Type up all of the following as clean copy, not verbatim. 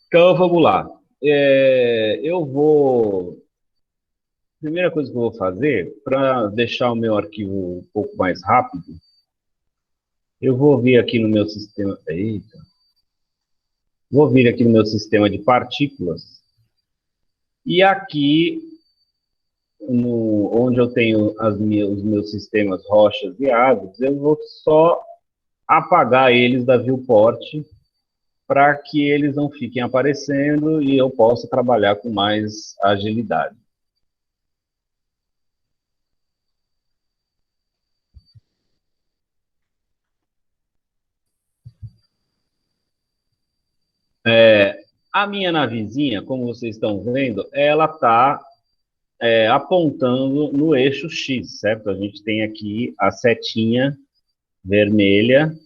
Então, vamos lá. Eu vou. Primeira coisa que eu vou fazer, para deixar o meu arquivo um pouco mais rápido, eu vou vir aqui no meu sistema. Eita. Vou vir aqui no meu sistema de partículas. E aqui, onde eu tenho os meus sistemas rochas e ácidos, eu vou só apagar eles da viewport para que eles não fiquem aparecendo e eu possa trabalhar com mais agilidade. A minha navezinha, como vocês estão vendo, ela está apontando no eixo X, certo? A gente tem aqui a setinha vermelha,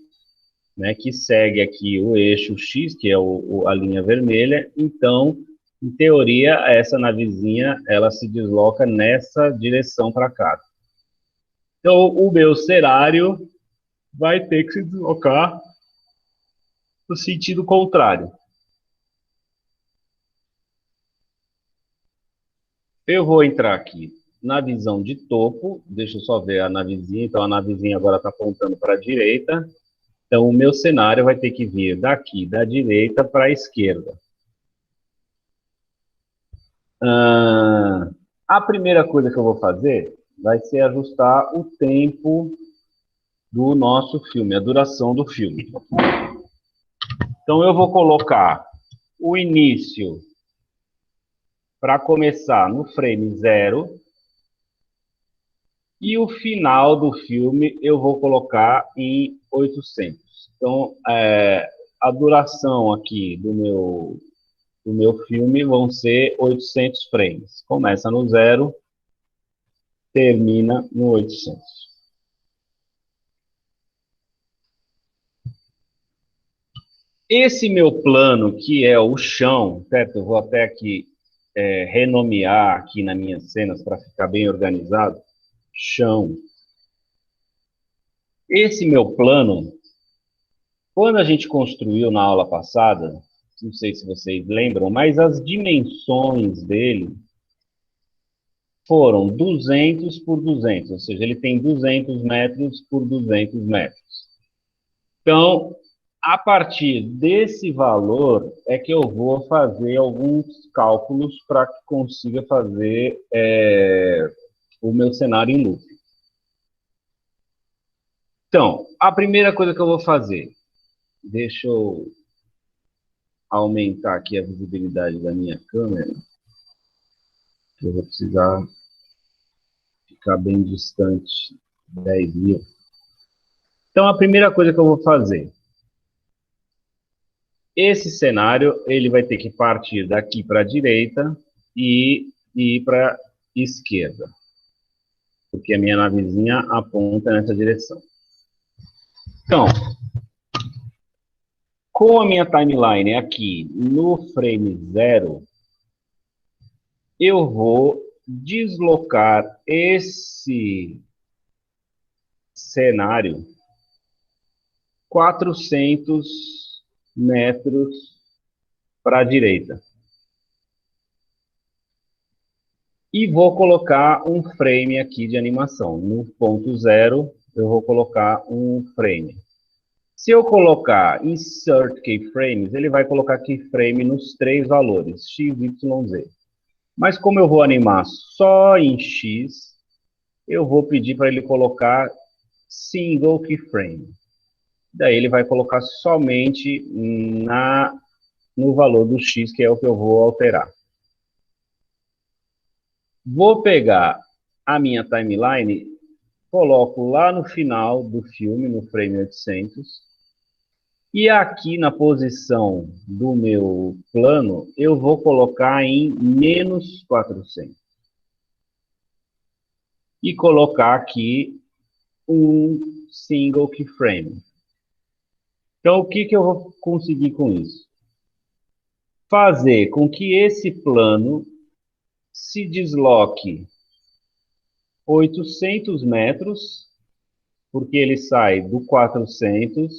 né, que segue aqui o eixo X, que é a linha vermelha. Então, em teoria, essa navezinha ela se desloca nessa direção para cá. Então, o meu cenário vai ter que se deslocar no sentido contrário. Eu vou entrar aqui na visão de topo, deixa eu só ver a navezinha, então a navezinha agora está apontando para a direita, então o meu cenário vai ter que vir daqui, da direita para a esquerda. A primeira coisa que eu vou fazer vai ser ajustar o tempo do nosso filme, a duração do filme. Então eu vou colocar o início para começar no frame 0, e o final do filme eu vou colocar em 800. Então, a duração aqui do meu filme vão ser 800 frames. Começa no 0, termina no 800. Esse meu plano, que é o chão, certo? Eu vou até aqui renomear aqui nas minhas cenas para ficar bem organizado. Chão. Esse meu plano, quando a gente construiu na aula passada, não sei se vocês lembram, mas as dimensões dele foram 200 por 200, ou seja, ele tem 200 metros por 200 metros. Então, a partir desse valor é que eu vou fazer alguns cálculos para que consiga fazer o meu cenário em loop. Então, a primeira coisa que eu vou fazer, deixa eu aumentar aqui a visibilidade da minha câmera, que eu vou precisar ficar bem distante, 10 mil. Então, a primeira coisa que eu vou fazer, esse cenário, ele vai ter que partir daqui para a direita e ir para a esquerda, porque a minha navezinha aponta nessa direção. Então, com a minha timeline aqui no frame 0, eu vou deslocar esse cenário 400 metros para a direita. E vou colocar um frame aqui de animação. No ponto 0, eu vou colocar um frame. Se eu colocar Insert Keyframes, ele vai colocar keyframe nos 3 valores, x, y, z. Mas como eu vou animar só em x, eu vou pedir para ele colocar Single Keyframe. Daí ele vai colocar somente no valor do x, que é o que eu vou alterar. Vou pegar a minha timeline, coloco lá no final do filme, no frame 800, e aqui na posição do meu plano, eu vou colocar em menos 400. E colocar aqui um single keyframe. Então, o que eu vou conseguir com isso? Fazer com que esse plano se desloque 800 metros, porque ele sai do 400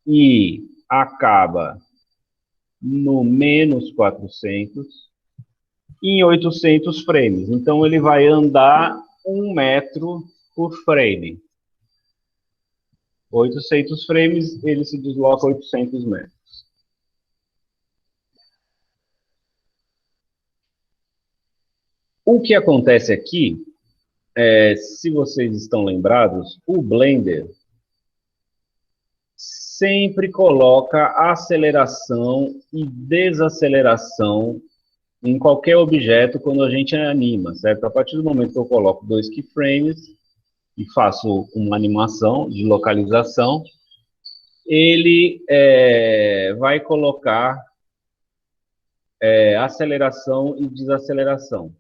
e acaba no menos 400 em 800 frames. Então, ele vai andar 1 metro por frame. 800 frames, ele se desloca 800 metros. O que acontece aqui, se vocês estão lembrados, o Blender sempre coloca aceleração e desaceleração em qualquer objeto quando a gente anima, certo? A partir do momento que eu coloco 2 keyframes e faço uma animação de localização, ele vai colocar aceleração e desaceleração.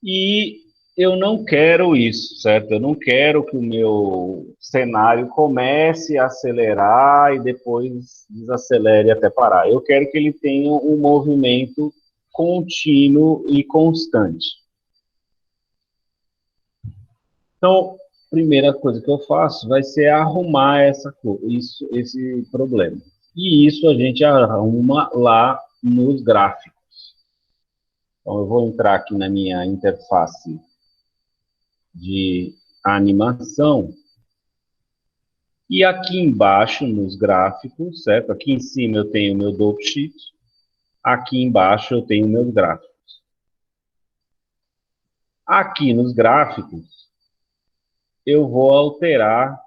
E eu não quero isso, certo? Eu não quero que o meu cenário comece a acelerar e depois desacelere até parar. Eu quero que ele tenha um movimento contínuo e constante. Então, a primeira coisa que eu faço vai ser arrumar esse problema. E isso a gente arruma lá nos gráficos. Então, eu vou entrar aqui na minha interface de animação. E aqui embaixo, nos gráficos, certo? Aqui em cima eu tenho o meu dope sheet. Aqui embaixo eu tenho meus gráficos. Aqui nos gráficos, eu vou alterar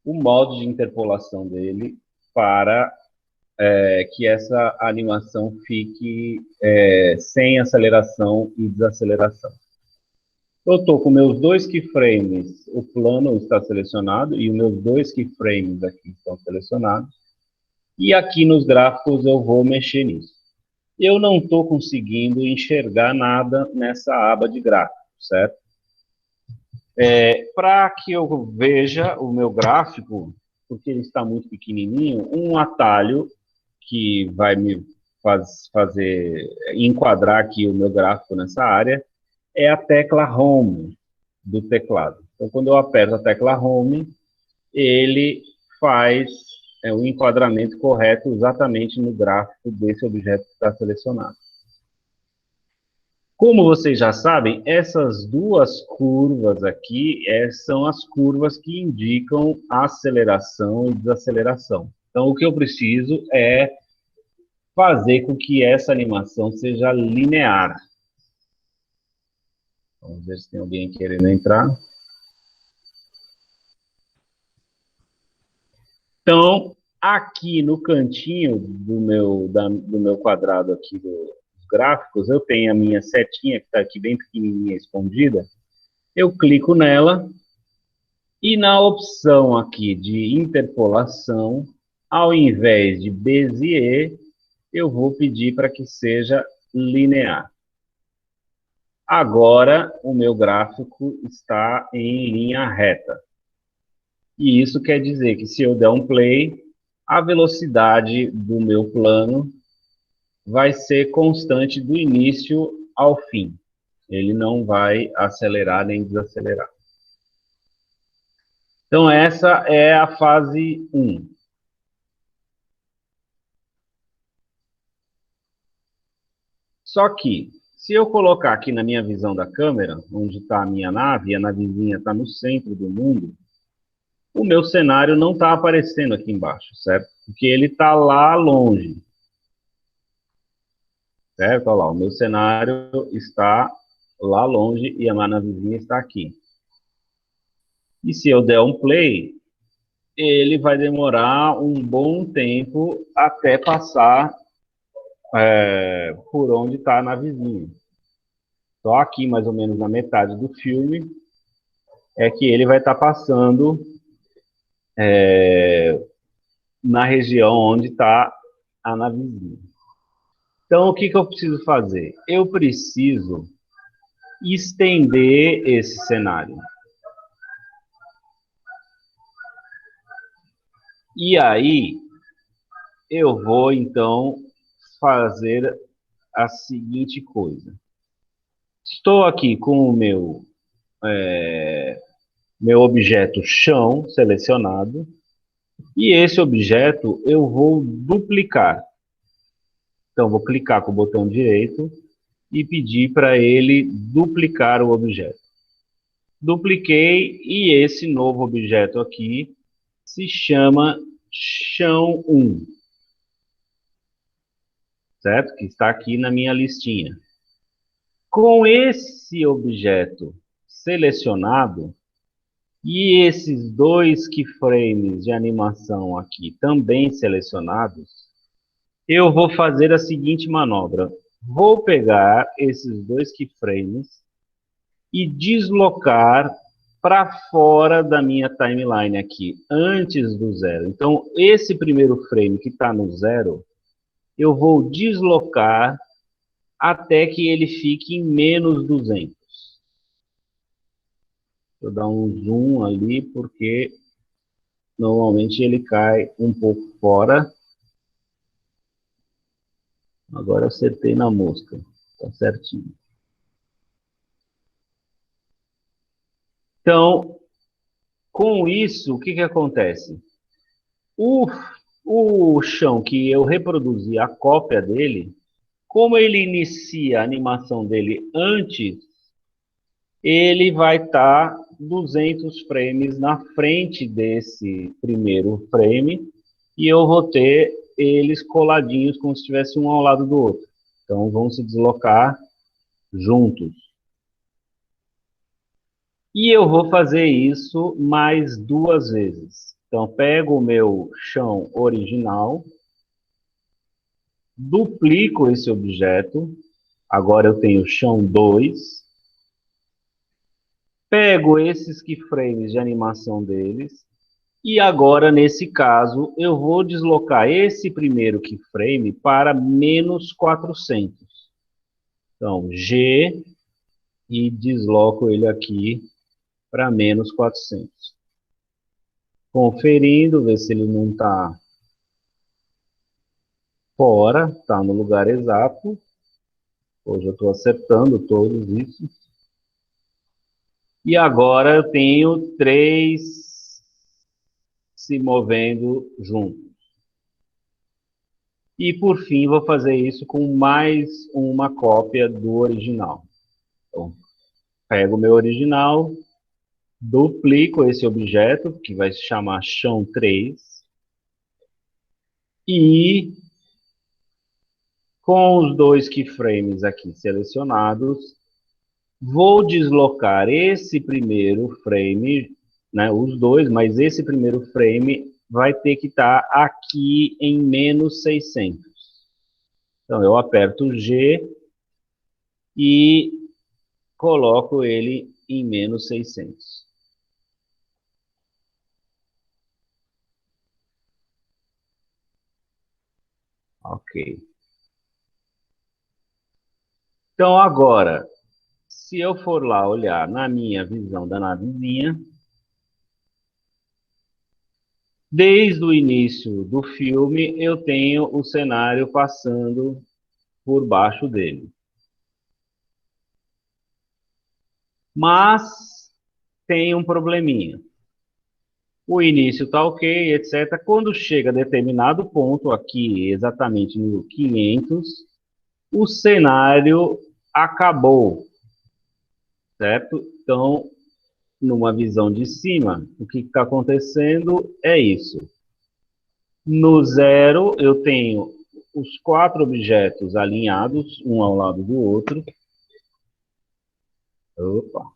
o modo de interpolação dele para que essa animação fique sem aceleração e desaceleração. Eu estou com meus 2 keyframes, o plano está selecionado e os meus 2 keyframes aqui estão selecionados. E aqui nos gráficos eu vou mexer nisso. Eu não estou conseguindo enxergar nada nessa aba de gráficos, certo? Para que eu veja o meu gráfico, porque ele está muito pequenininho, um atalho que vai me fazer enquadrar aqui o meu gráfico nessa área é a tecla Home do teclado. Então, quando eu aperto a tecla Home, ele faz o enquadramento correto exatamente no gráfico desse objeto que está selecionado. Como vocês já sabem, essas duas curvas aqui são as curvas que indicam aceleração e desaceleração. Então, o que eu preciso é fazer com que essa animação seja linear. Vamos ver se tem alguém querendo entrar. Então, aqui no cantinho do meu quadrado aqui dos gráficos, eu tenho a minha setinha que está aqui bem pequenininha, escondida. Eu clico nela e na opção aqui de interpolação, ao invés de Bezier, eu vou pedir para que seja linear. Agora, o meu gráfico está em linha reta. E isso quer dizer que se eu der um play, a velocidade do meu plano vai ser constante do início ao fim. Ele não vai acelerar nem desacelerar. Então, essa é a fase 1. Só que, se eu colocar aqui na minha visão da câmera, onde está a minha nave, e a navezinha está no centro do mundo, o meu cenário não está aparecendo aqui embaixo, certo? Porque ele está lá longe. Certo? Olha lá, o meu cenário está lá longe e a minha navezinha está aqui. E se eu der um play, ele vai demorar um bom tempo até passar por onde está a navezinha. Só aqui, mais ou menos na metade do filme, é que ele vai estar passando na região onde está a navezinha. Então, o que eu preciso fazer? Eu preciso estender esse cenário. E aí, eu vou, então, fazer a seguinte coisa. Estou aqui com o meu objeto chão selecionado, e esse objeto eu vou duplicar. Então, vou clicar com o botão direito e pedir para ele duplicar o objeto. Dupliquei e esse novo objeto aqui se chama chão 1, certo? Que está aqui na minha listinha. Com esse objeto selecionado e esses dois keyframes de animação aqui também selecionados, eu vou fazer a seguinte manobra. Vou pegar esses dois keyframes e deslocar para fora da minha timeline aqui, antes do 0. Então, esse primeiro frame que está no 0, eu vou deslocar até que ele fique em menos 200. Vou dar um zoom ali, porque normalmente ele cai um pouco fora. Agora acertei na mosca. Tá certinho. Então, com isso, o que acontece? O chão que eu reproduzi a cópia dele, como ele inicia a animação dele antes, ele vai estar 200 frames na frente desse primeiro frame e eu vou ter eles coladinhos como se estivesse um ao lado do outro. Então, vão se deslocar juntos. E eu vou fazer isso mais 2 vezes. Então, pego o meu chão original, duplico esse objeto, agora eu tenho chão 2, pego esses keyframes de animação deles, e agora, nesse caso, eu vou deslocar esse primeiro keyframe para menos 400. Então, G, e desloco ele aqui para menos 400. Conferindo, ver se ele não está fora, está no lugar exato. Hoje eu estou acertando todos isso. E agora eu tenho 3 se movendo juntos. E por fim, vou fazer isso com mais uma cópia do original. Então, pego o meu original, duplico esse objeto, que vai se chamar chão 3, e com os dois keyframes aqui selecionados, vou deslocar esse primeiro frame, né, os dois, mas esse primeiro frame vai ter que estar aqui em menos 600. Então, eu aperto G e coloco ele em menos 600. Ok. Então, agora, se eu for lá olhar na minha visão da navezinha, desde o início do filme, eu tenho o cenário passando por baixo dele. Mas tem um probleminha. O início está ok, etc. Quando chega a determinado ponto, aqui exatamente no 500, o cenário acabou, certo? Então, numa visão de cima, o que está acontecendo é isso. No 0, eu tenho os 4 objetos alinhados, um ao lado do outro. Opa.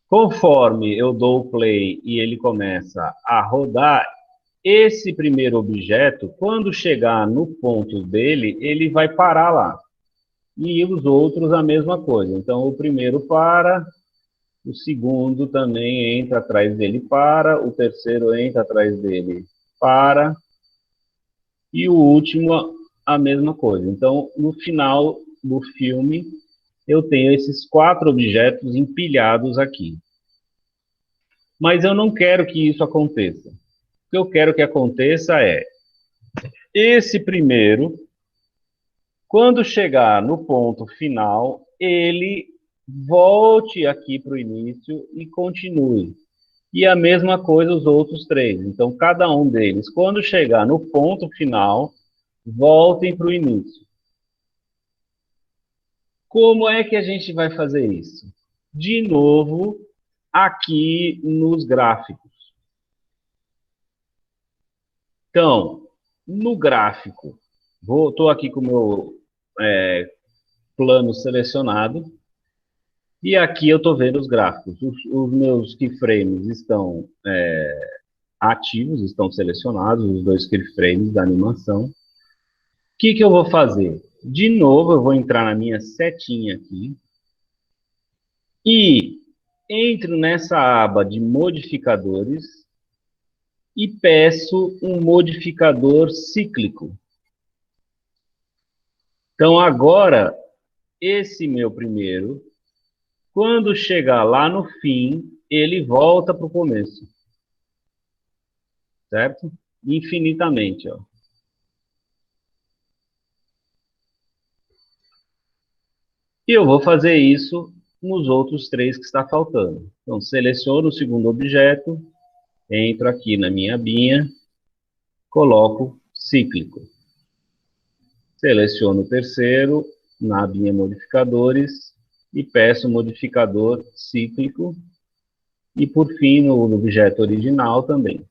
Conforme eu dou o play e ele começa a rodar, esse primeiro objeto, quando chegar no ponto dele, ele vai parar lá. E os outros a mesma coisa. Então, o primeiro para, o segundo também entra atrás dele para, o terceiro entra atrás dele para, e o último a mesma coisa. Então, no final do filme, eu tenho esses 4 objetos empilhados aqui. Mas eu não quero que isso aconteça. O que eu quero que aconteça é, esse primeiro, quando chegar no ponto final, ele volte aqui para o início e continue. E a mesma coisa os outros 3. Então, cada um deles, quando chegar no ponto final, voltem para o início. Como é que a gente vai fazer isso? De novo, aqui nos gráficos. Então, no gráfico, estou aqui com o meu plano selecionado, e aqui eu estou vendo os gráficos. Os meus keyframes estão ativos, estão selecionados, os dois keyframes da animação. O que eu vou fazer? De novo, eu vou entrar na minha setinha aqui, e entro nessa aba de modificadores, e peço um modificador cíclico. Então, agora, esse meu primeiro, quando chegar lá no fim, ele volta para o começo. Certo? Infinitamente, ó. E eu vou fazer isso nos outros três que está faltando. Então, seleciono o segundo objeto, entro aqui na minha abinha, coloco cíclico. Seleciono o terceiro, na abinha modificadores, e peço modificador cíclico. E, por fim, no objeto original também.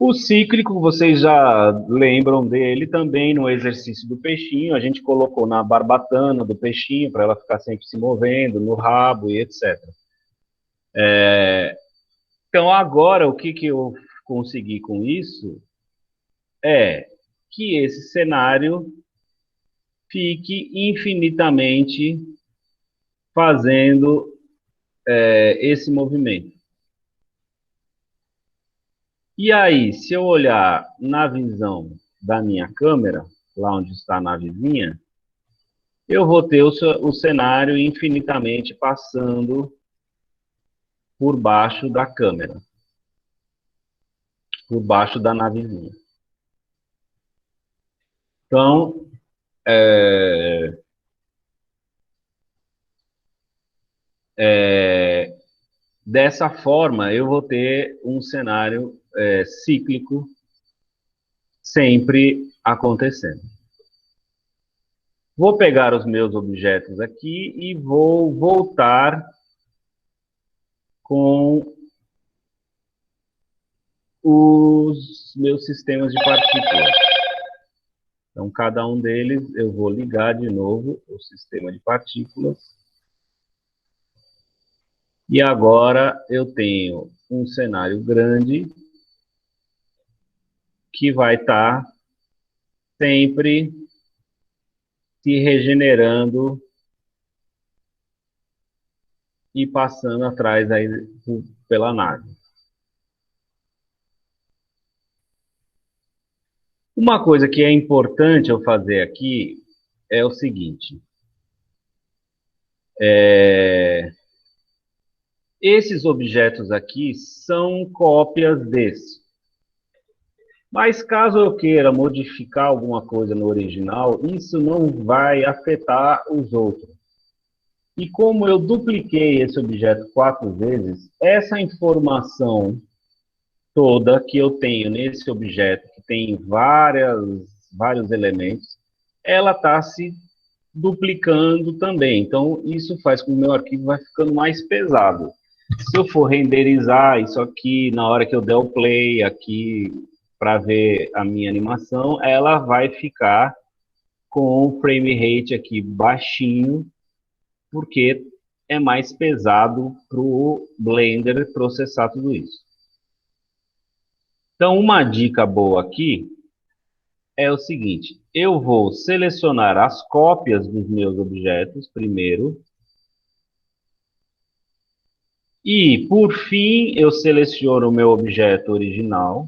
O cíclico, vocês já lembram dele também no exercício do peixinho. A gente colocou na barbatana do peixinho, para ela ficar sempre se movendo, no rabo e etc. Então, agora, o que eu consegui com isso é que esse cenário fique infinitamente fazendo esse movimento. E aí, se eu olhar na visão da minha câmera, lá onde está a navezinha, eu vou ter o cenário infinitamente passando por baixo da câmera, por baixo da navezinha. Então, dessa forma, eu vou ter um cenário cíclico sempre acontecendo. Vou pegar os meus objetos aqui e vou voltar com os meus sistemas de partículas. Então, cada um deles, eu vou ligar de novo o sistema de partículas. E agora eu tenho um cenário grande que vai estar sempre se regenerando e passando atrás aí pela nave. Uma coisa que é importante eu fazer aqui é o seguinte. Esses objetos aqui são cópias desse. Mas caso eu queira modificar alguma coisa no original, isso não vai afetar os outros. E como eu dupliquei esse objeto 4 vezes, essa informação toda que eu tenho nesse objeto, que tem vários elementos, ela está se duplicando também. Então, isso faz com que o meu arquivo vai ficando mais pesado. Se eu for renderizar isso aqui, na hora que eu der o play aqui, para ver a minha animação, ela vai ficar com o frame rate aqui baixinho, porque é mais pesado para o Blender processar tudo isso. Então, uma dica boa aqui é o seguinte, eu vou selecionar as cópias dos meus objetos primeiro, e, por fim, eu seleciono o meu objeto original,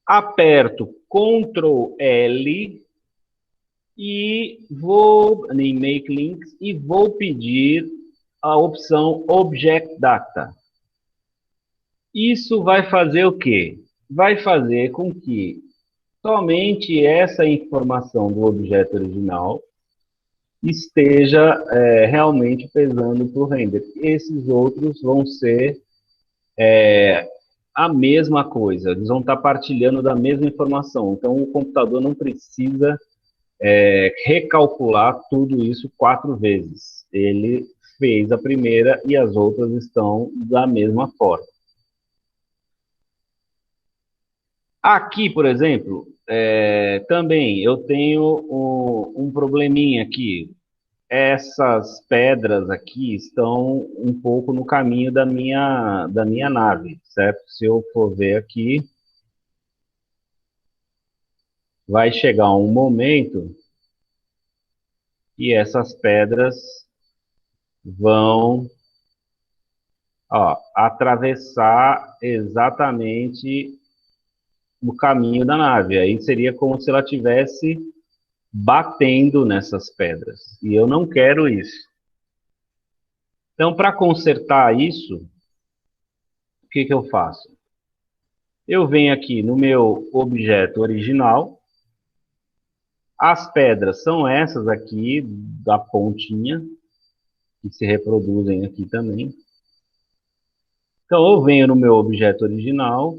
aperto Ctrl L e vou em Make Links e vou pedir a opção Object Data. Isso vai fazer o quê? Vai fazer com que somente essa informação do objeto original esteja realmente pesando para o render. Esses outros vão ser a mesma coisa, eles vão estar partilhando da mesma informação. Então, o computador não precisa recalcular tudo isso 4 vezes. Ele fez a primeira e as outras estão da mesma forma. Aqui, por exemplo, também eu tenho um probleminha aqui. Essas pedras aqui estão um pouco no caminho da minha nave, certo? Se eu for ver aqui, vai chegar um momento e essas pedras vão, ó, atravessar exatamente o caminho da nave. Aí seria como se ela tivesse batendo nessas pedras. E eu não quero isso. Então, para consertar isso, o que que eu faço? Eu venho aqui no meu objeto original. As pedras são essas aqui, da pontinha, que se reproduzem aqui também. Então, eu venho no meu objeto original,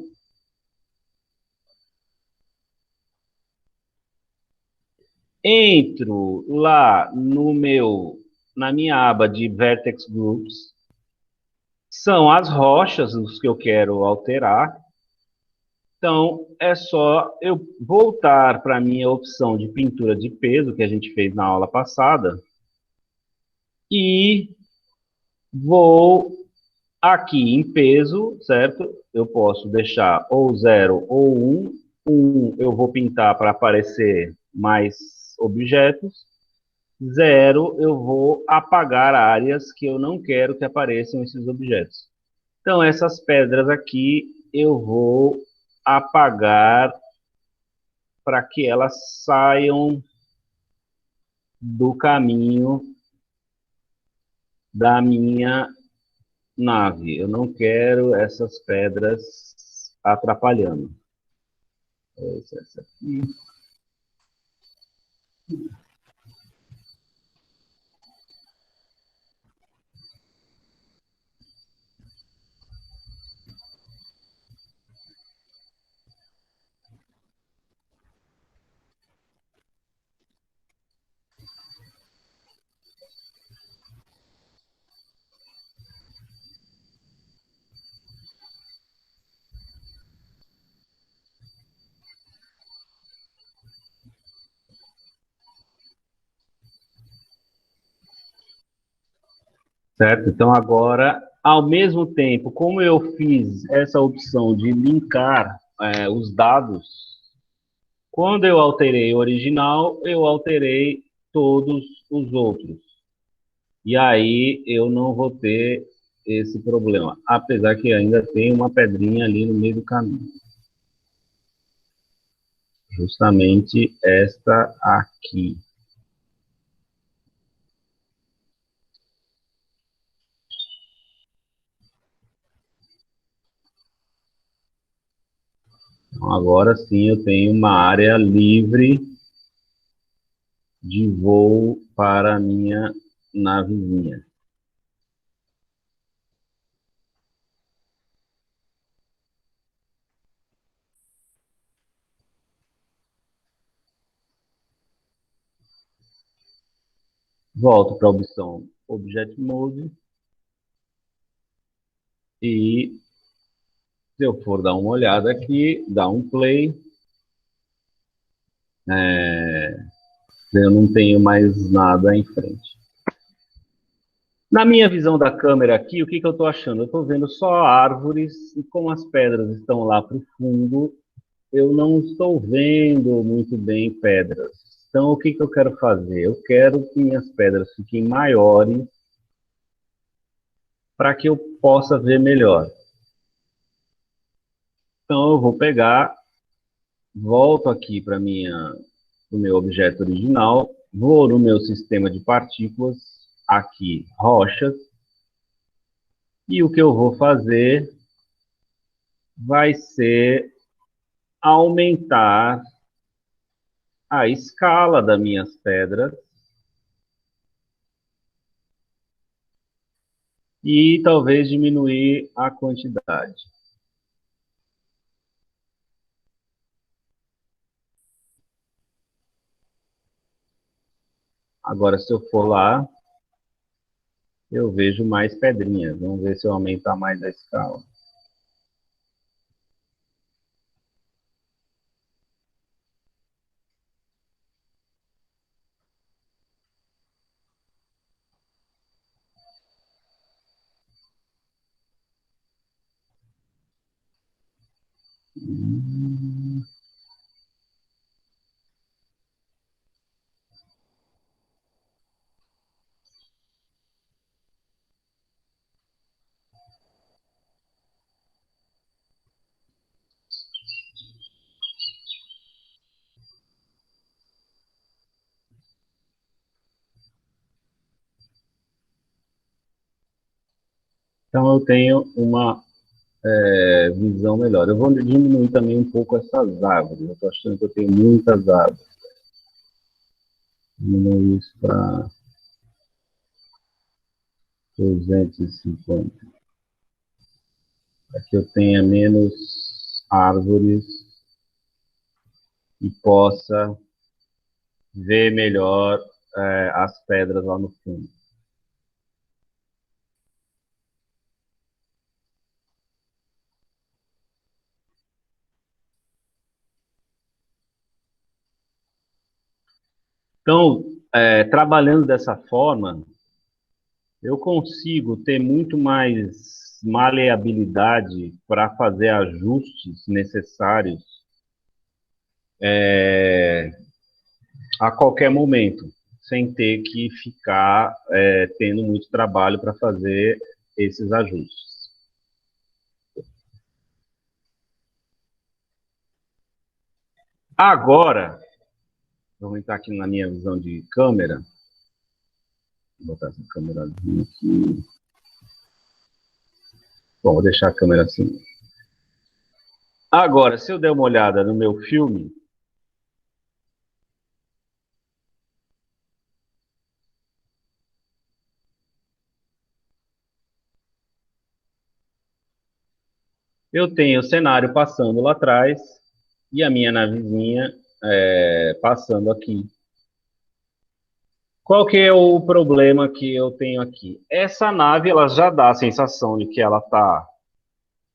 entro lá na minha aba de Vertex Groups, são as rochas os que eu quero alterar. Então, é só eu voltar para a minha opção de pintura de peso, que a gente fez na aula passada, e vou aqui em peso, certo? Eu posso deixar ou 0 ou 1. 1 eu vou pintar para aparecer mais objetos. 0 eu vou apagar áreas que eu não quero que apareçam esses objetos. Então, essas pedras aqui eu vou apagar para que elas saiam do caminho da minha nave. Eu não quero essas pedras atrapalhando. Essa aqui. Certo? Então, agora, ao mesmo tempo, como eu fiz essa opção de linkar os dados, quando eu alterei o original, eu alterei todos os outros. E aí eu não vou ter esse problema, apesar que ainda tem uma pedrinha ali no meio do caminho. Justamente esta aqui. Então, agora sim eu tenho uma área livre de voo para a minha navezinha. Volto para a opção Object Mode e se eu for dar uma olhada aqui, dar um play, eu não tenho mais nada em frente. Na minha visão da câmera aqui, o que que eu estou achando? Eu estou vendo só árvores e como as pedras estão lá para o fundo, eu não estou vendo muito bem pedras. Então, o que que eu quero fazer? Eu quero que minhas pedras fiquem maiores para que eu possa ver melhor. Então, eu vou pegar, volto aqui para o meu objeto original, vou no meu sistema de partículas, aqui, rochas, e o que eu vou fazer vai ser aumentar a escala das minhas pedras e talvez diminuir a quantidade. Agora, se eu for lá, eu vejo mais pedrinhas. Vamos ver se eu aumentar mais a escala. Então, eu tenho uma visão melhor. Eu vou diminuir também um pouco essas árvores. Eu estou achando que eu tenho muitas árvores. Diminuir isso para 250. Para que eu tenha menos árvores e possa ver melhor as pedras lá no fundo. Então, trabalhando dessa forma, eu consigo ter muito mais maleabilidade para fazer ajustes necessários a qualquer momento, sem ter que ficar tendo muito trabalho para fazer esses ajustes. Agora, vou entrar aqui na minha visão de câmera. Vou botar essa câmerazinha aqui. Bom, vou deixar a câmera assim. Agora, se eu der uma olhada no meu filme, eu tenho o cenário passando lá atrás e a minha navezinha passando aqui. Qual que é o problema que eu tenho aqui? Essa nave, ela já dá a sensação de que ela está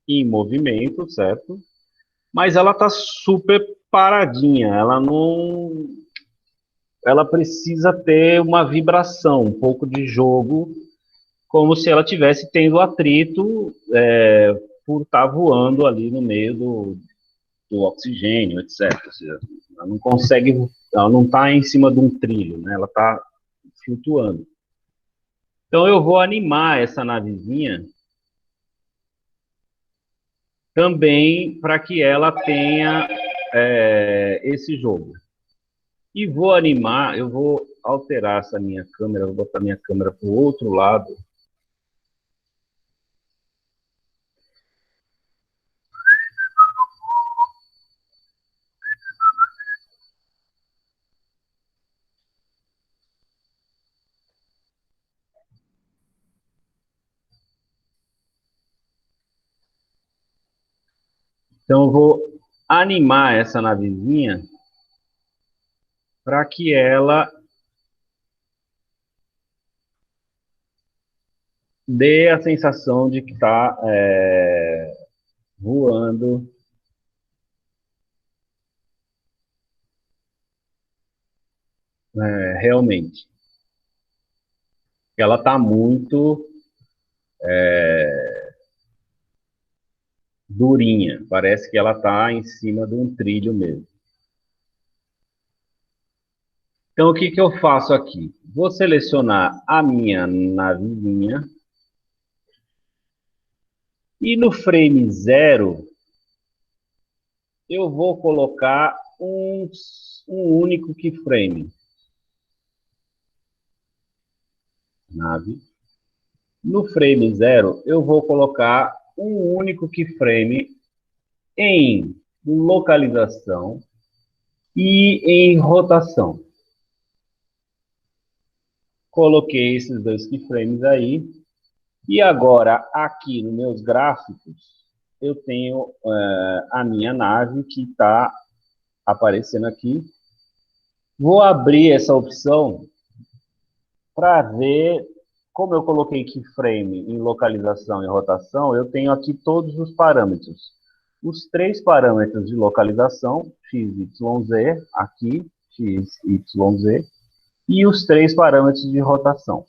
em movimento, certo? Mas ela está super paradinha, ela não... Ela precisa ter uma vibração, um pouco de jogo, como se ela tivesse tendo atrito por estar voando ali no meio do oxigênio, etc. Ou seja, ela não consegue, ela não está em cima de um trilho, né? Ela está flutuando. Então eu vou animar essa navezinha também para que ela tenha esse jogo. E vou animar, eu vou alterar essa minha câmera, vou botar minha câmera para o outro lado. Então eu vou animar essa navezinha para que ela dê a sensação de que está voando realmente. Ela está muito durinha, parece que ela está em cima de um trilho mesmo. Então, o que que eu faço aqui? Vou selecionar a minha navezinha e no frame 0 eu vou colocar um único keyframe. Nave. No frame 0 eu vou colocar um único keyframe em localização e em rotação. Coloquei esses dois keyframes aí. E agora, aqui nos meus gráficos, eu tenho a minha nave que está aparecendo aqui. Vou abrir essa opção para ver, como eu coloquei keyframe em localização e rotação, eu tenho aqui todos os parâmetros. Os 3 parâmetros de localização, x, y, z, aqui, x, y, z, e os 3 parâmetros de rotação.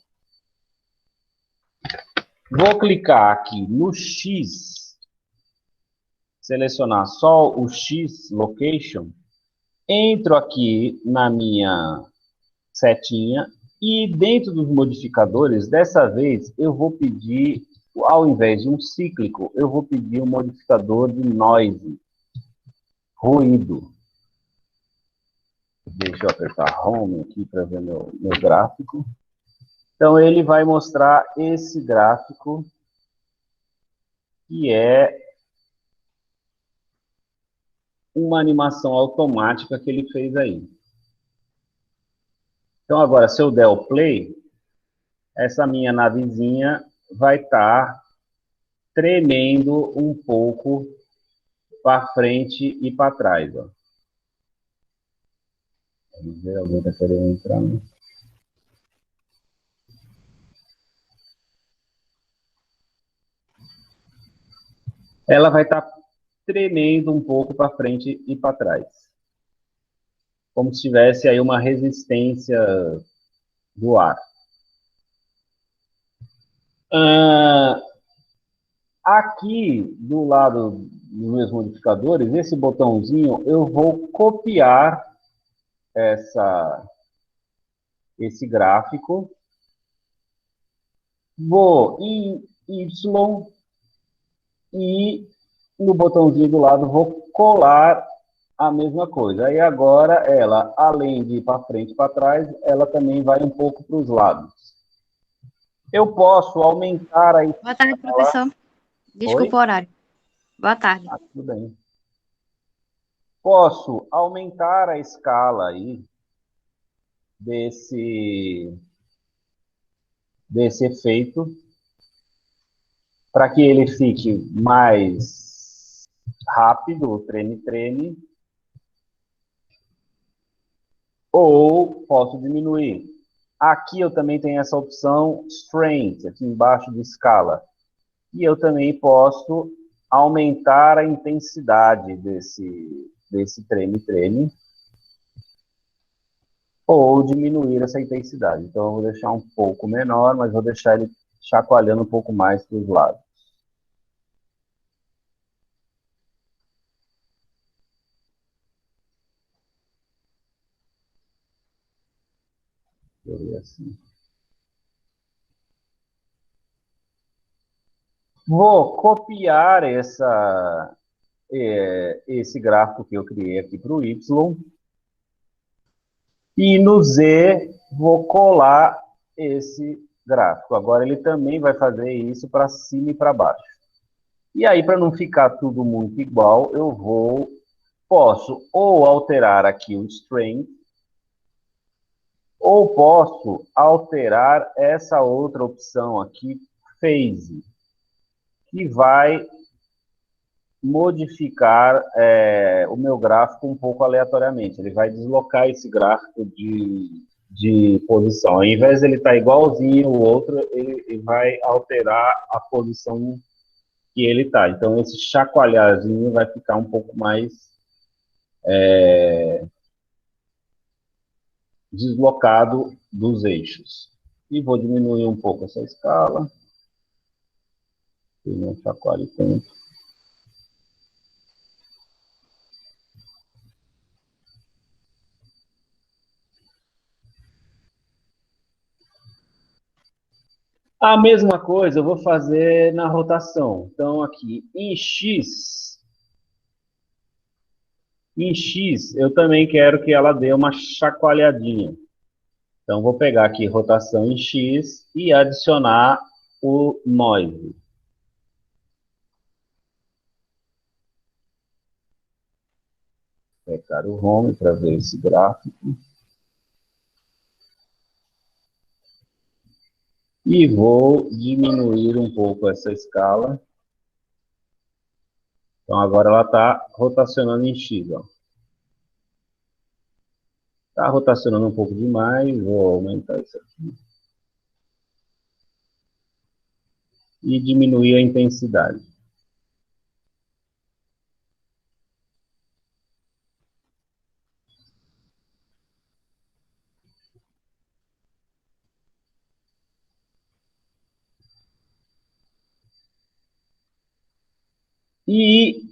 Vou clicar aqui no X, selecionar só o X Location, entro aqui na minha setinha e dentro dos modificadores, dessa vez eu vou pedir, ao invés de um cíclico, eu vou pedir um modificador de noise, ruído. Deixa eu apertar Home aqui para ver meu gráfico. Então, ele vai mostrar esse gráfico, que é uma animação automática que ele fez aí. Então, agora, se eu der o play, essa minha navezinha vai estar tremendo um pouco para frente e para trás. Ó. Vamos ver, alguém está querendo entrar. Né? Ela vai estar tremendo um pouco para frente e para trás. Como se tivesse aí uma resistência do ar. Aqui, do lado dos meus modificadores, esse botãozinho, eu vou copiar esse gráfico. Vou em Y e no botãozinho do lado vou colar a mesma coisa. Aí agora ela, além de ir para frente e para trás, ela também vai um pouco para os lados. Eu posso aumentar a escala... Boa tarde, professor. Desculpa o horário. Boa tarde. Tudo bem. Posso aumentar a escala aí desse efeito para que ele fique mais rápido, treme-treme, ou posso diminuir. Aqui eu também tenho essa opção Strength, aqui embaixo de escala. E eu também posso aumentar a intensidade desse treme-treme, ou diminuir essa intensidade. Então eu vou deixar um pouco menor, mas vou deixar ele chacoalhando um pouco mais para os lados. Deixa eu ver assim. Vou copiar esse gráfico que eu criei aqui para o Y. E no Z, vou colar esse gráfico. Agora ele também vai fazer isso para cima e para baixo. E aí, para não ficar tudo muito igual, posso ou alterar aqui o Strength, ou posso alterar essa outra opção aqui, Phase, que vai modificar o meu gráfico um pouco aleatoriamente. Ele vai deslocar esse gráfico de posição. Ao invés de ele estar igualzinho o outro, ele vai alterar a posição que ele está. Então, esse chacoalharzinho vai ficar um pouco mais deslocado dos eixos. E vou diminuir um pouco essa escala. Que não chacoalhe tanto. A mesma coisa eu vou fazer na rotação. Então, aqui, em X, eu também quero que ela dê uma chacoalhadinha. Então, vou pegar aqui rotação em X e adicionar o noise. Vou pegar o home para ver esse gráfico. E vou diminuir um pouco essa escala. Então, agora ela está rotacionando em X. Está rotacionando um pouco demais, vou aumentar isso aqui. e diminuir a intensidade. E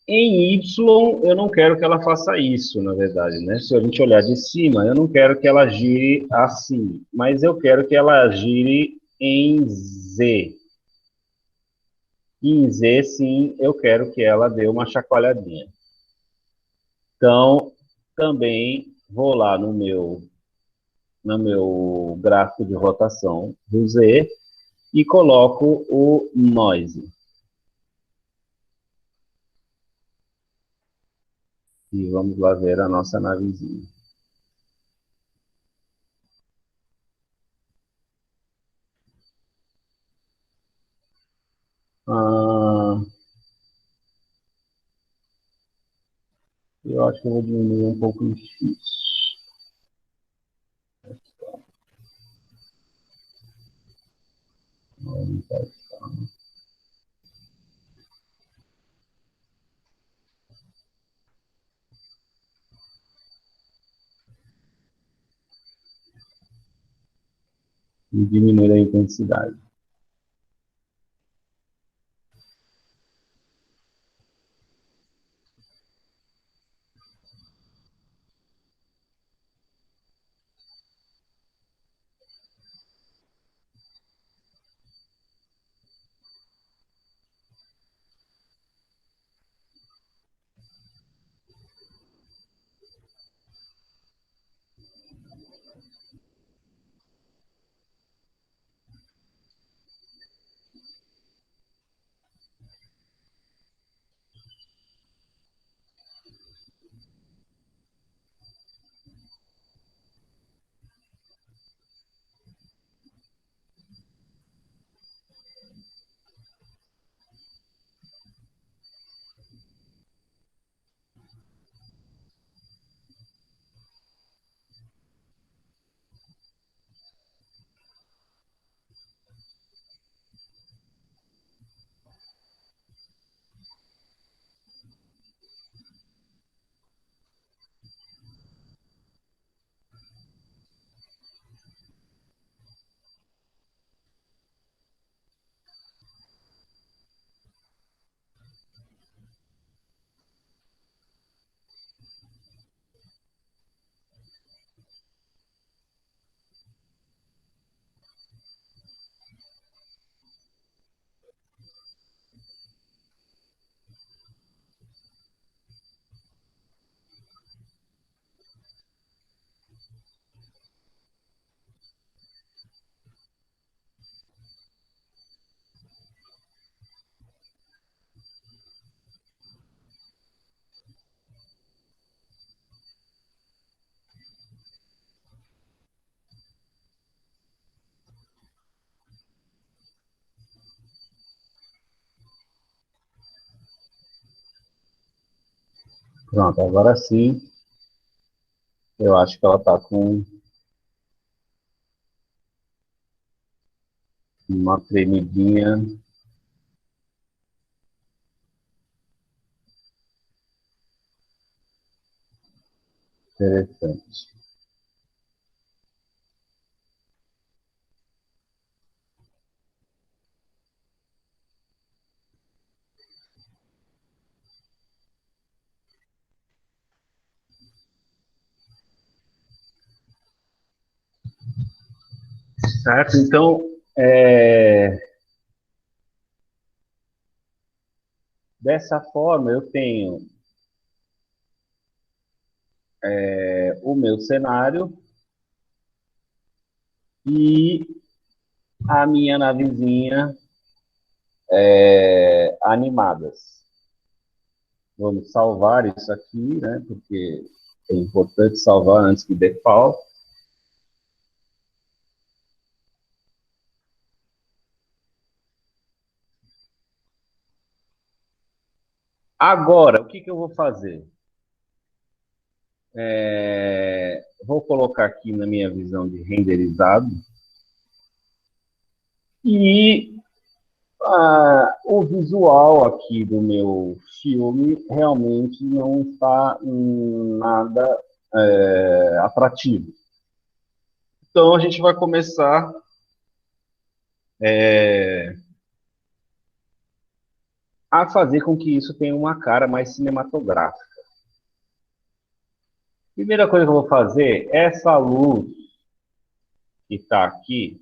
em Y, eu não quero que ela faça isso, na verdade, né? Se a gente olhar de cima, eu não quero que ela gire assim, mas eu quero que ela gire em Z. E em Z, sim, eu quero que ela dê uma chacoalhadinha. Então, também vou lá no meu gráfico de rotação do Z e coloco o noise. E vamos lá ver a nossa navezinha. Ah, eu acho que eu vou diminuir um pouco o X. E diminuir a intensidade. Pronto, agora sim, eu acho que ela está com uma tremidinha interessante. Certo? Então, dessa forma, eu tenho o meu cenário e a minha navezinha animadas. Vamos salvar isso aqui, né? Porque é importante salvar antes que dê pau. Agora, o que eu vou fazer? Vou colocar aqui na minha visão de renderizado e O visual aqui do meu filme realmente não está nada atrativo. Então, a gente vai começar a fazer com que isso tenha uma cara mais cinematográfica. Primeira coisa que eu vou fazer, essa luz que está aqui,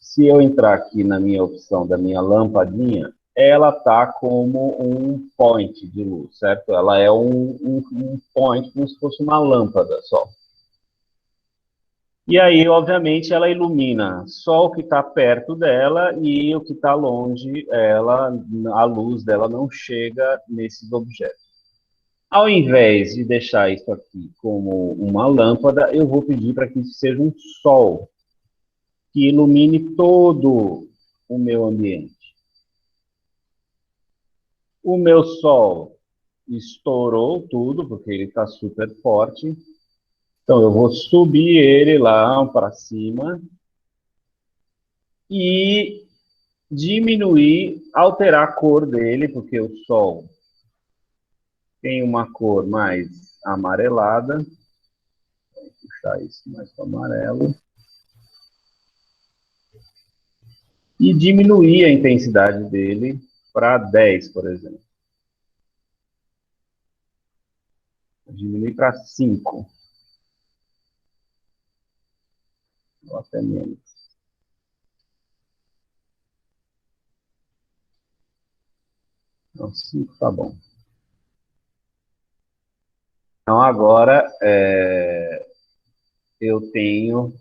se eu entrar aqui na minha opção da minha lampadinha, ela está como um point de luz, certo? Ela é um point, como se fosse uma lâmpada só. E aí, obviamente, ela ilumina só o que está perto dela e o que está longe, a luz dela não chega nesses objetos. Ao invés de deixar isso aqui como uma lâmpada, eu vou pedir para que isso seja um sol que ilumine todo o meu ambiente. O meu sol estourou tudo, porque ele está super forte. Então, eu vou subir ele lá para cima e diminuir, alterar a cor dele, porque o sol tem uma cor mais amarelada. Vou puxar isso mais para amarelo. E diminuir a intensidade dele para 10, por exemplo. Diminuir para 5. Ou até menos. Não, 5 tá bom. Então, agora eu tenho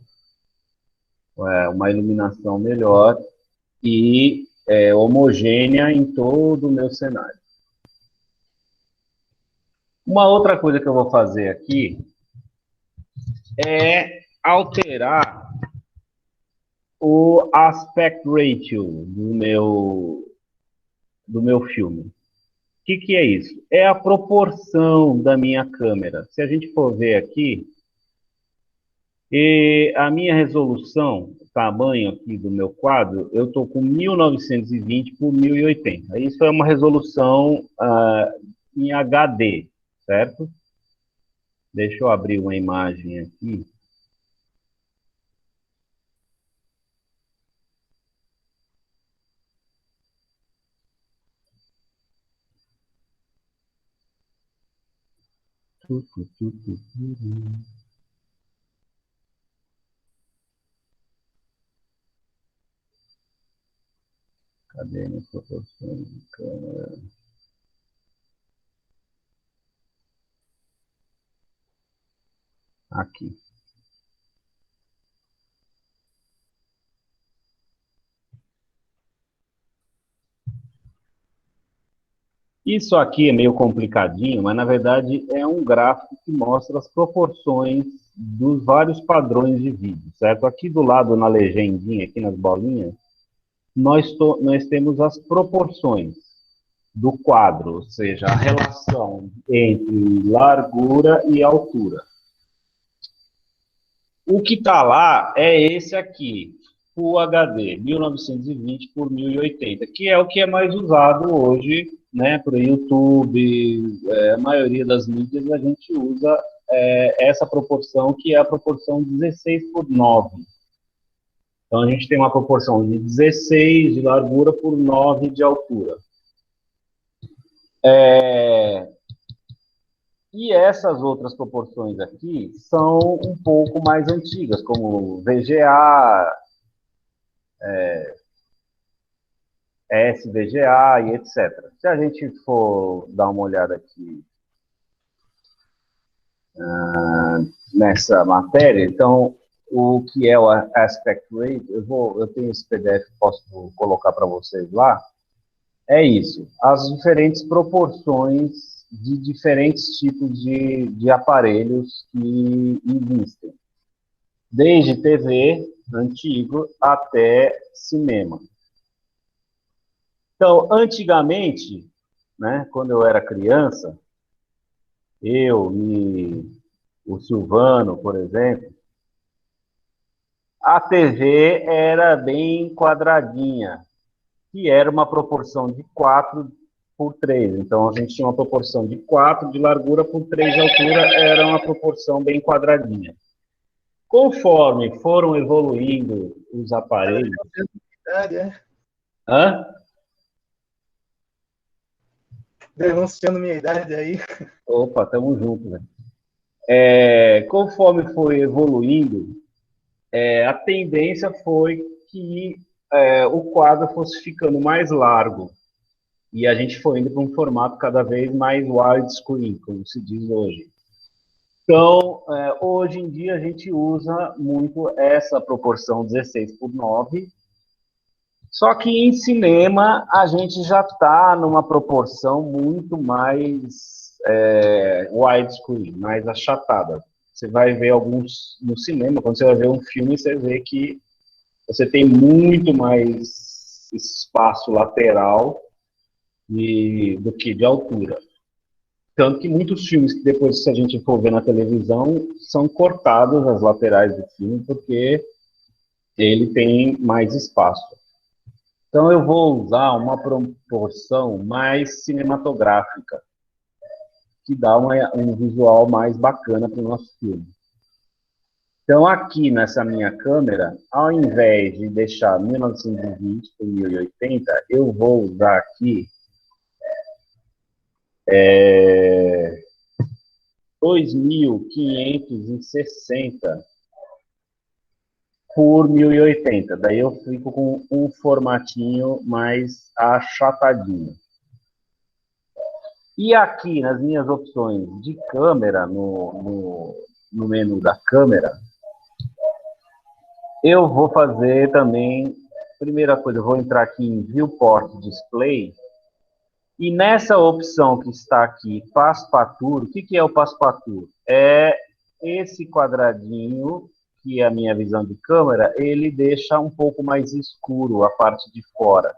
uma iluminação melhor e homogênea em todo o meu cenário. Uma outra coisa que eu vou fazer aqui é alterar o aspect ratio do meu filme. O que é isso? É a proporção da minha câmera. Se a gente for ver aqui, a minha resolução, o tamanho aqui do meu quadro, eu estou com 1920 por 1080. Isso é uma resolução em HD, certo? Deixa eu abrir uma imagem aqui. Cadê minha proporção de câmera? Aqui. Isso aqui é meio complicadinho, mas na verdade é um gráfico que mostra as proporções dos vários padrões de vídeo, certo? Aqui do lado, na legendinha, aqui nas bolinhas, nós temos as proporções do quadro, ou seja, a relação entre largura e altura. O que está lá é esse aqui, Full HD, 1920 por 1080, que é o que é mais usado hoje, né, para o YouTube, a maioria das mídias a gente usa essa proporção, que é a proporção 16 por 9. Então, a gente tem uma proporção de 16 de largura por 9 de altura. E essas outras proporções aqui são um pouco mais antigas, como VGA, SVGA e etc. Se a gente for dar uma olhada aqui nessa matéria, então, o que é o aspect rate, eu tenho esse PDF, posso colocar para vocês lá, é isso, as diferentes proporções de diferentes tipos de aparelhos que existem, desde TV antigo até cinema. Então, antigamente, né, quando eu era criança, eu e o Silvano, por exemplo, A TV era bem quadradinha, que era uma proporção de 4:3. Então, a gente tinha uma proporção de 4 de largura por 3 de altura, era uma proporção bem quadradinha. Conforme foram evoluindo os aparelhos... Hã? Denunciando minha idade aí. Opa, tamo junto, né? Conforme foi evoluindo, a tendência foi que o quadro fosse ficando mais largo. E a gente foi indo para um formato cada vez mais widescreen, como se diz hoje. Então, hoje em dia, a gente usa muito essa proporção 16:9. Só que em cinema, a gente já está numa proporção muito mais widescreen, mais achatada. Você vai ver alguns no cinema, quando você vai ver um filme, você vê que você tem muito mais espaço lateral do que de altura. Tanto que muitos filmes que depois, se a gente for ver na televisão, são cortados as laterais do filme, porque ele tem mais espaço. Então eu vou usar uma proporção mais cinematográfica, que dá um visual mais bacana para o nosso filme. Então, aqui nessa minha câmera, ao invés de deixar 1920 por 1080, eu vou usar aqui 2560 por 1080. Daí eu fico com um formatinho mais achatadinho. E aqui nas minhas opções de câmera, no menu da câmera, eu vou fazer também, primeira coisa, eu vou entrar aqui em Viewport Display, e nessa opção que está aqui, Passepartout, o que é o Passepartout? É esse quadradinho, que é a minha visão de câmera, ele deixa um pouco mais escuro a parte de fora.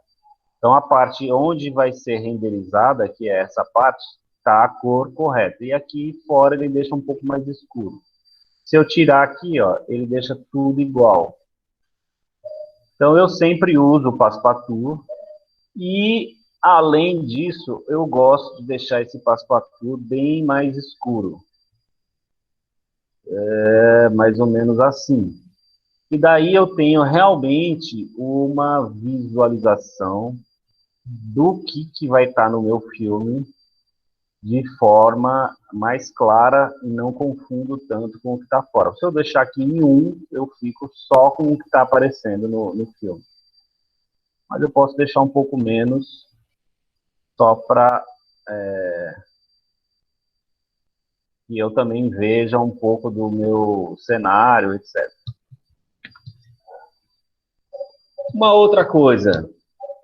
Então, a parte onde vai ser renderizada, que é essa parte, está a cor correta. E aqui fora ele deixa um pouco mais escuro. Se eu tirar aqui, ó, ele deixa tudo igual. Então, eu sempre uso o Passepartout. E, além disso, eu gosto de deixar esse Passepartout bem mais escuro. Mais ou menos assim. E daí eu tenho realmente uma visualização do que vai estar no meu filme de forma mais clara e não confundo tanto com o que está fora. Se eu deixar aqui em 1, eu fico só com o que está aparecendo no filme. Mas eu posso deixar um pouco menos, só para que eu também veja um pouco do meu cenário, etc. Uma outra coisa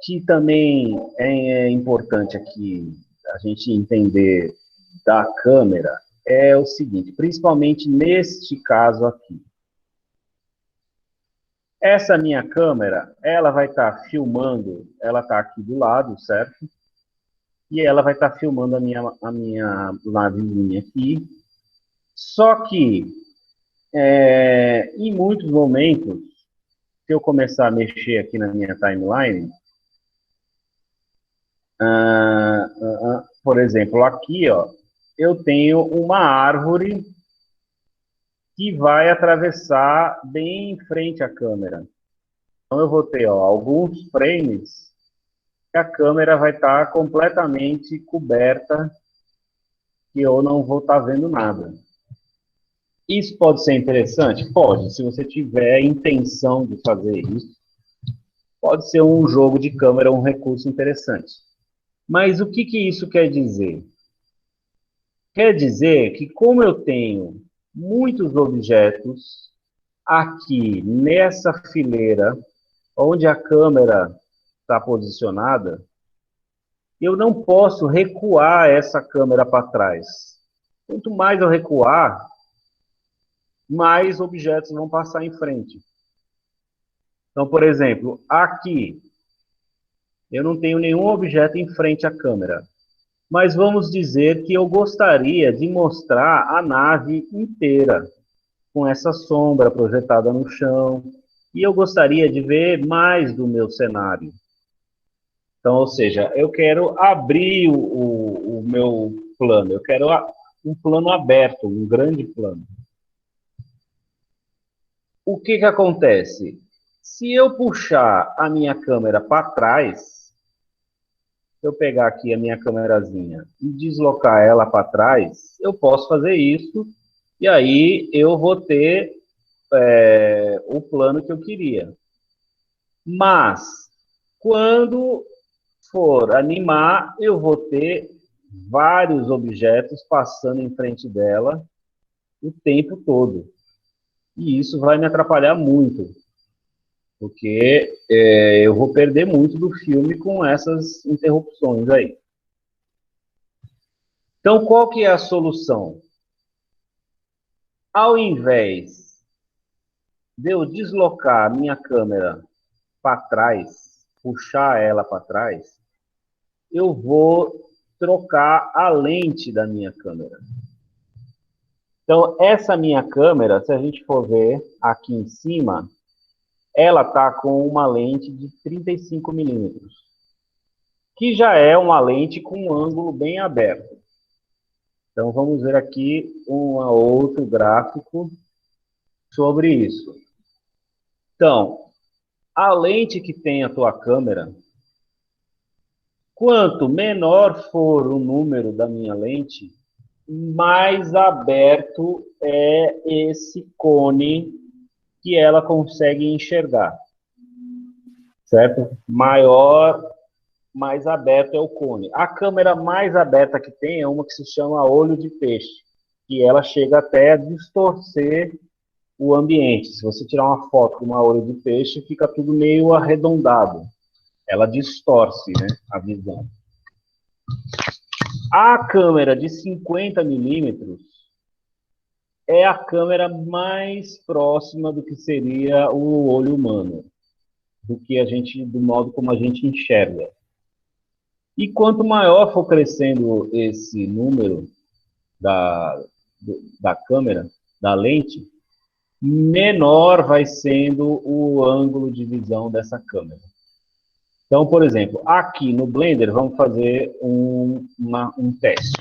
que também é importante aqui a gente entender da câmera é o seguinte, principalmente neste caso aqui. Essa minha câmera, ela vai estar filmando, ela está aqui do lado, certo? E ela vai estar filmando a minha navezinha aqui. Só que, em muitos momentos, se eu começar a mexer aqui na minha timeline, por exemplo, aqui, ó, eu tenho uma árvore que vai atravessar bem em frente à câmera. Então, eu vou ter, ó, alguns frames que a câmera vai estar completamente coberta e eu não vou estar vendo nada. Isso pode ser interessante? Pode, se você tiver a intenção de fazer isso. Pode ser um jogo de câmera, um recurso interessante. Mas o que isso quer dizer? Quer dizer que como eu tenho muitos objetos aqui nessa fileira, onde a câmera está posicionada, eu não posso recuar essa câmera para trás. Quanto mais eu recuar, mais objetos vão passar em frente. Então, por exemplo, aqui, eu não tenho nenhum objeto em frente à câmera. Mas vamos dizer que eu gostaria de mostrar a nave inteira, com essa sombra projetada no chão. E eu gostaria de ver mais do meu cenário. Então, ou seja, eu quero abrir o meu plano, eu quero um plano aberto, um grande plano. O que que acontece? Se eu puxar a minha câmera para trás, se eu pegar aqui a minha câmerazinha e deslocar ela para trás, eu posso fazer isso, e aí eu vou ter o plano que eu queria. Mas, quando for animar, eu vou ter vários objetos passando em frente dela o tempo todo. E isso vai me atrapalhar muito, porque eu vou perder muito do filme com essas interrupções aí. Então, qual que é a solução? Ao invés de eu deslocar a minha câmera para trás, puxar ela para trás, eu vou trocar a lente da minha câmera. Então, essa minha câmera, se a gente for ver aqui em cima, ela está com uma lente de 35 milímetros, que já é uma lente com um ângulo bem aberto. Então, vamos ver aqui um outro gráfico sobre isso. Então, a lente que tem a tua câmera, quanto menor for o número da minha lente, mais aberto é esse cone que ela consegue enxergar, certo? Maior, mais aberto é o cone. A câmera mais aberta que tem é uma que se chama olho de peixe, que ela chega até a distorcer o ambiente. Se você tirar uma foto com uma olho de peixe, fica tudo meio arredondado. Ela distorce, né, a visão. A câmera de 50 milímetros é a câmera mais próxima do que seria o olho humano, do modo como a gente enxerga. E quanto maior for crescendo esse número da, da câmera, da lente, menor vai sendo o ângulo de visão dessa câmera. Então, por exemplo, aqui no Blender, vamos fazer um teste.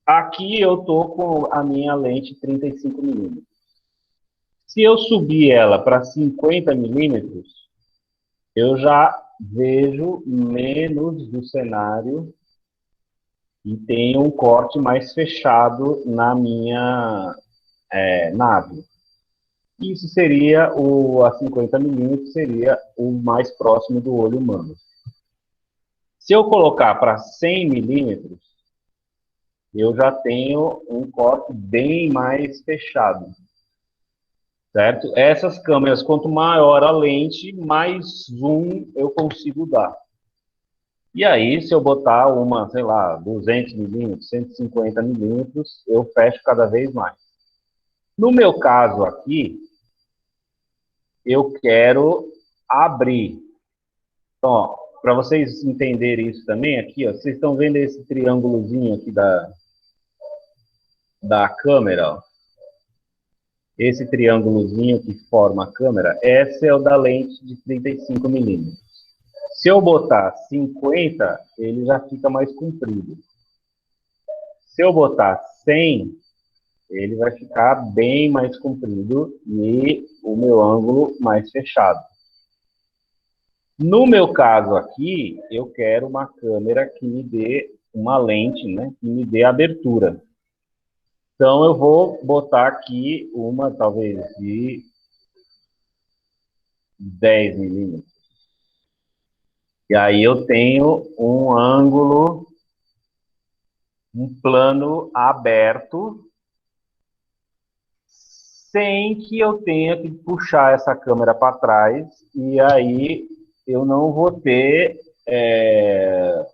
Aqui eu estou com a minha lente 35 milímetros. Se eu subir ela para 50 milímetros, eu já vejo menos do cenário e tenho um corte mais fechado na minha nave. Isso seria, a 50 milímetros, seria o mais próximo do olho humano. Se eu colocar para 100 milímetros, eu já tenho um corte bem mais fechado, certo? Essas câmeras, quanto maior a lente, mais zoom eu consigo dar. E aí, se eu botar uma, sei lá, 200 milímetros, 150 milímetros, eu fecho cada vez mais. No meu caso aqui, eu quero abrir. Então, para vocês entenderem isso também, aqui, ó, vocês estão vendo esse triângulozinho aqui da câmera, ó. Esse triângulozinho que forma a câmera, esse é o da lente de 35 milímetros. Se eu botar 50, ele já fica mais comprido. Se eu botar 100, ele vai ficar bem mais comprido e o meu ângulo mais fechado. No meu caso aqui, eu quero uma câmera que me dê uma lente, né, que me dê abertura. Então, eu vou botar aqui uma, talvez, de 10 milímetros. E aí eu tenho um ângulo, um plano aberto, sem que eu tenha que puxar essa câmera para trás, e aí eu não vou ter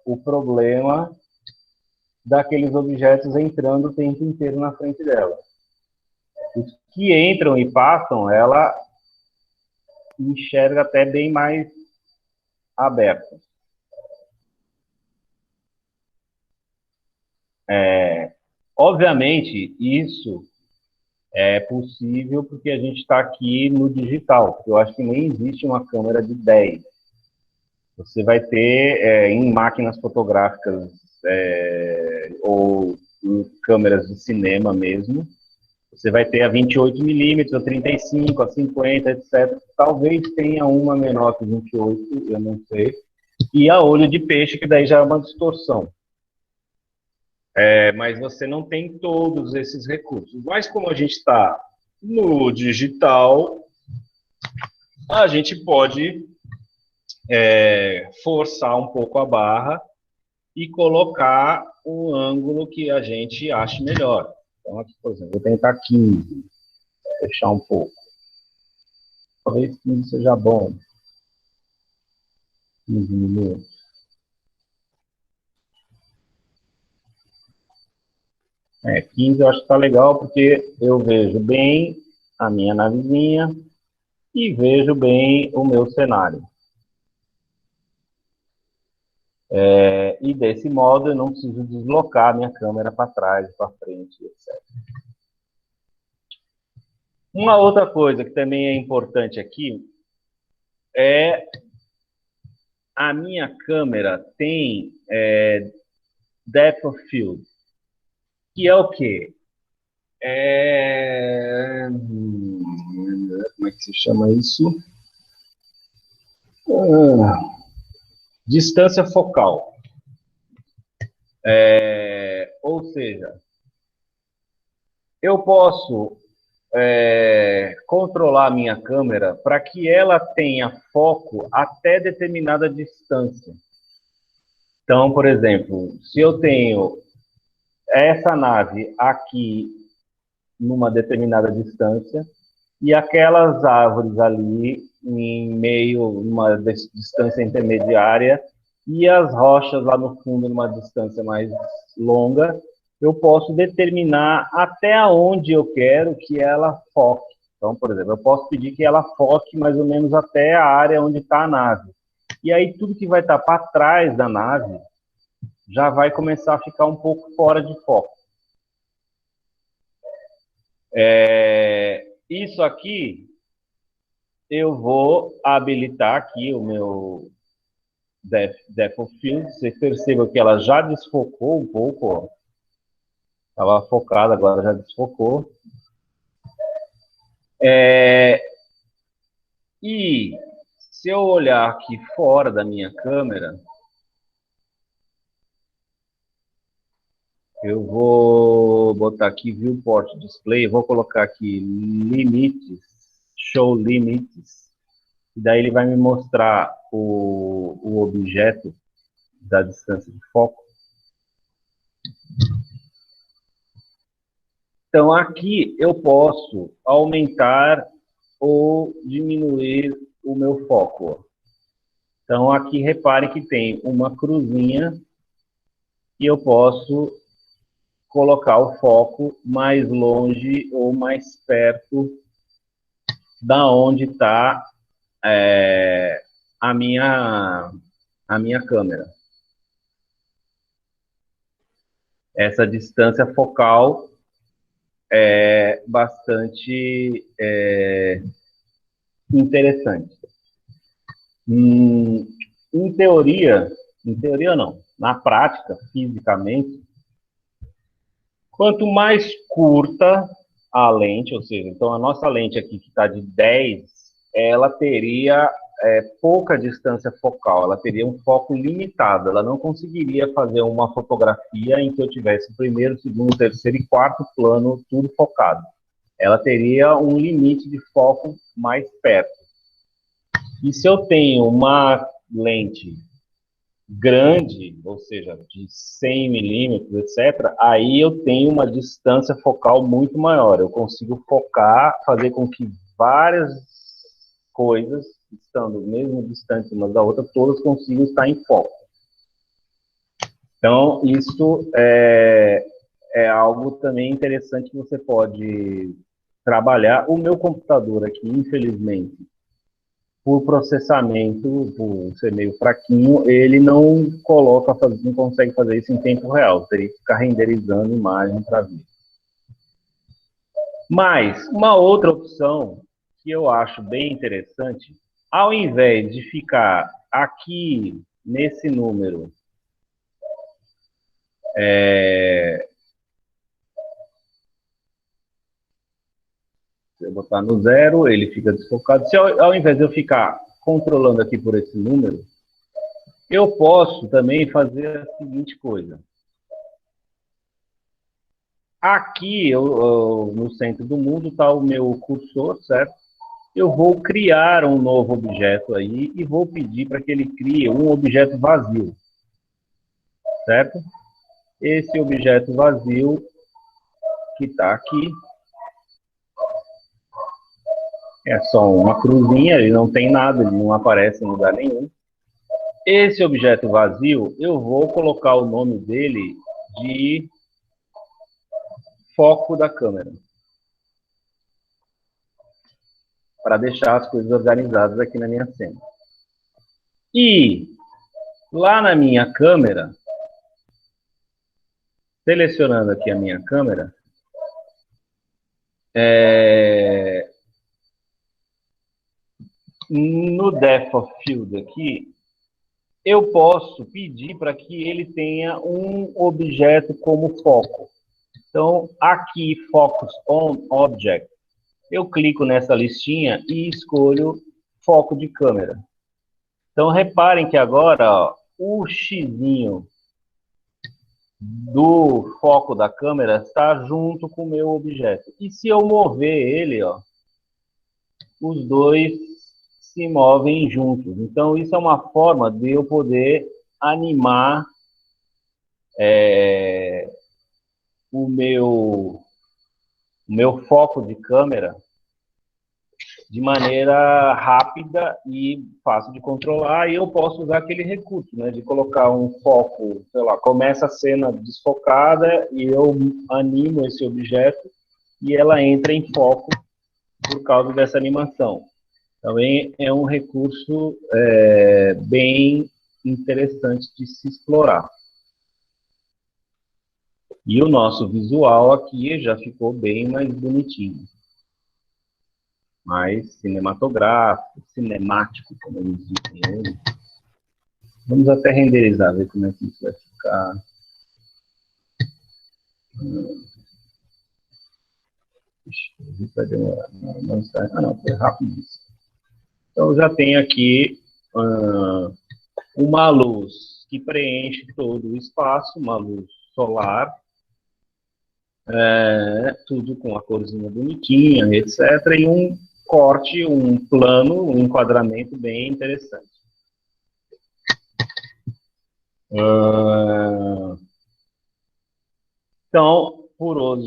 o problema daqueles objetos entrando o tempo inteiro na frente dela. Os que entram e passam, ela enxerga até bem mais aberto. Obviamente, isso É possível porque a gente está aqui no digital, porque eu acho que nem existe uma câmera de 10. Você vai ter em máquinas fotográficas ou em câmeras de cinema mesmo, você vai ter a 28 mm, a 35, a 50, etc. Talvez tenha uma menor que 28, eu não sei. E a olho de peixe, que daí já é uma distorção. Mas você não tem todos esses recursos. Mas como a gente está no digital, a gente pode forçar um pouco a barra e colocar um ângulo que a gente ache melhor. Então, aqui, por exemplo, vou tentar 15, fechar um pouco. Talvez 15 seja bom. 15 minutos. 15 eu acho que está legal, porque eu vejo bem a minha navezinha e vejo bem o meu cenário. E desse modo eu não preciso deslocar a minha câmera para trás, para frente, etc. Uma outra coisa que também é importante aqui é a minha câmera tem depth of field, que é o quê? Como é que se chama isso? Distância focal. Ou seja, eu posso controlar a minha câmera para que ela tenha foco até determinada distância. Então, por exemplo, se eu tenho essa nave aqui numa determinada distância e aquelas árvores ali em meio, numa distância intermediária, e as rochas lá no fundo numa distância mais longa, eu posso determinar até onde eu quero que ela foque. Então, por exemplo, eu posso pedir que ela foque mais ou menos até a área onde está a nave. E aí tudo que vai estar para trás da nave já vai começar a ficar um pouco fora de foco. Isso aqui, eu vou habilitar aqui o meu depth of field. Vocês percebam que ela já desfocou um pouco, estava focada, agora já desfocou. E se eu olhar aqui fora da minha câmera, eu vou botar aqui Viewport Display, vou colocar aqui limites, Show Limits, e daí ele vai me mostrar o objeto da distância de foco. Então, aqui eu posso aumentar ou diminuir o meu foco. Então, aqui repare que tem uma cruzinha e eu posso colocar o foco mais longe ou mais perto da onde está a minha câmera. Essa distância focal é bastante interessante. Em teoria não, na prática, fisicamente, quanto mais curta a lente, ou seja, então a nossa lente aqui que está de 10, ela teria pouca distância focal, ela teria um foco limitado, ela não conseguiria fazer uma fotografia em que eu tivesse o primeiro, segundo, terceiro e quarto plano tudo focado. Ela teria um limite de foco mais perto. E se eu tenho uma lente grande, ou seja, de 100 milímetros, etc., aí eu tenho uma distância focal muito maior. Eu consigo focar, fazer com que várias coisas, estando mesmo distantes umas da outra, todas consigam estar em foco. Então, isso é algo também interessante que você pode trabalhar. O meu computador aqui, infelizmente, por processamento, por ser meio fraquinho, ele não não consegue fazer isso em tempo real. Teria que ficar renderizando imagem para ver. Mas uma outra opção que eu acho bem interessante, ao invés de ficar aqui nesse número, se eu botar no 0, ele fica desfocado. Se ao invés de eu ficar controlando aqui por esse número, eu posso também fazer a seguinte coisa. Aqui, no centro do mundo, está o meu cursor, certo? Eu vou criar um novo objeto aí e vou pedir para que ele crie um objeto vazio, certo? Esse objeto vazio que está aqui é só uma cruzinha, ele não tem nada, ele não aparece em lugar nenhum. Esse objeto vazio, eu vou colocar o nome dele de foco da câmera, para deixar as coisas organizadas aqui na minha cena. E lá na minha câmera, selecionando aqui a minha câmera, no Depth of Field aqui, eu posso pedir para que ele tenha um objeto como foco. Então, aqui, Focus on Object, eu clico nessa listinha e escolho foco de câmera. Então, reparem que agora, ó, o xizinho do foco da câmera está junto com o meu objeto. E se eu mover ele, ó, os dois se movem juntos. Então, isso é uma forma de eu poder animar o meu foco de câmera de maneira rápida e fácil de controlar, e eu posso usar aquele recurso, né, de colocar um foco, sei lá, começa a cena desfocada e eu animo esse objeto e ela entra em foco por causa dessa animação. Também é um recurso bem interessante de se explorar. E o nosso visual aqui já ficou bem mais bonitinho. Mais cinematográfico, cinemático, como eles dizem hoje. Vamos até renderizar, ver como é que isso vai ficar. Vai demorar. Não está... Ah, não, foi rápido isso. Então, eu já tenho aqui uma luz que preenche todo o espaço, uma luz solar, tudo com a corzinha bonitinha, etc. E um corte, um plano, um enquadramento bem interessante. Então, por hoje